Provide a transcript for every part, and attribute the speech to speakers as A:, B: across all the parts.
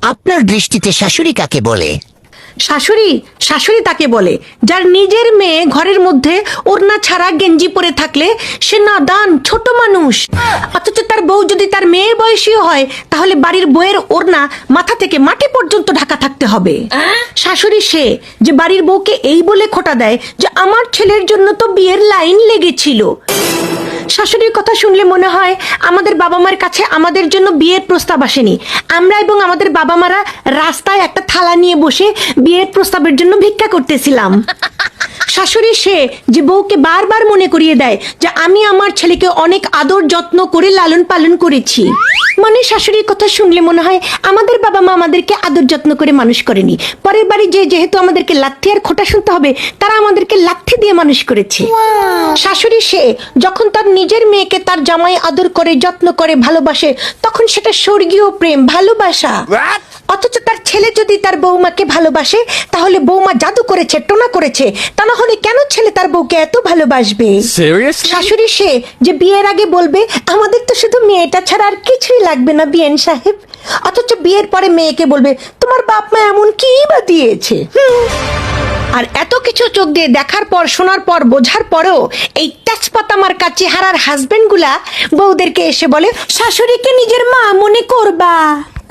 A: আপনার দৃষ্টিতে শাশুড়ি কাকে বলে?
B: শাশুড়ি শাশুড়ি তাকে বলে যার নিজের মেয়ে ঘরের মধ্যে ওড়না ছাড়া গেঞ্জি পরে থাকলে সে নাদান ছোট মানুষ, অথচ তার বউ যদি তার মেয়ের বয়সীও হয় তাহলে বাড়ির বউয়ের ওড়না মাথা থেকে মাটি পর্যন্ত ঢাকা থাকতে হবে। শাশুড়ি সে যে বাড়ির বউকে এই বলে খোঁটা দেয় যে আমার ছেলের জন্য তো বিয়ের লাইন লেগেছিল। শাশুড়ির কথা শুনলে মনে হয় আমাদের বাবা মার কাছে আমাদের জন্য বিয়ের প্রস্তাব আসেনি, আমরা এবং আমাদের বাবা মারা রাস্তায় একটা থালা নিয়ে বসে বিয়ের প্রস্তাবের জন্য ভিক্ষা করতেছিলাম। শাশুড়ি সে যে বউকে বারবার মনে করিয়ে দেয় যে আমি আমার ছেলেকে অনেক আদর যত্ন করে লালন পালন করেছি। মানে শাশুড়ির কথা শুনলে মনে হয় আমাদের বাবা মা আমাদেরকে আদর যত্ন করে মানুষ করেনি, পরের বাড়ি যেহেতু আমাদেরকে লাথি আর খোঁটা শুনতে হবে তারা আমাদেরকে লাথি দিয়ে মানুষ করেছে। শাশুড়ি সে যখন তার নিজের মেয়েকে তার জামাই আদর করে যত্ন করে ভালোবাসে তখন সেটা স্বর্গীয় প্রেম ভালোবাসা। অথচ তার ছেলে যদি তার বৌমাকে ভালোবাসে তাহলে বৌমা জাদু করেছে, টোনা করেছে, তা না হলে কেন ছেলে তার বউকে এত ভালোবাসবে? শাশুড়ি সে যে বিয়ের আগে বলবে আমাদের তো শুধু মেয়েটা ছাড়া আর কিছুই লাগবে না বিয়েন সাহেব, অথচ বিয়ের পরে মেয়েকে বলবে তোমার বাপ মা এমন কি বা দিয়েছে। আর এত কিছু চোখ দিয়ে দেখার পর, শোনার পর, বোঝার পরেও এই তেজপাতা মার্কা চেহারার হাজবেন্ড গুলা বউদেরকে এসে বলে শাশুড়িকে নিজের মা মনে করবা।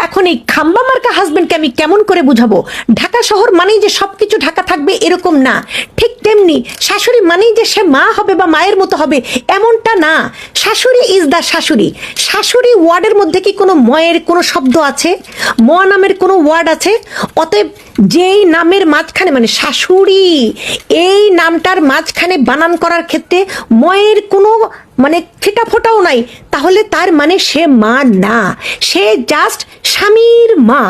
B: এখন এই খাম্বা মার্কা হাজবেন্ডকে আমি কেমন করে বুঝাবো? ঢাকা শহর মানেই যে সবকিছু ঢাকা থাকবে এরকম না, ঠিক তেমনি শাশুড়ি মানেই যে সে মা হবে বা মায়ের মতো হবে এমনটা না। শাশুড়ি ইজ দা শাশুড়ি। শাশুড়ি ওয়ার্ডের মধ্যে কি কোনো ময়ের কোনো শব্দ আছে? ম নামের কোনো ওয়ার্ড আছে? অতএব যেই নামের মাঝখানে মানে শাশুড়ি এই নামটার মাঝখানে বানান করার ক্ষেত্রে ময়ের কোনো মানে ফিটা ফোটাও নাই, তাহলে তার মানে সে মা না, সে জাস্ট স্বামীর মা।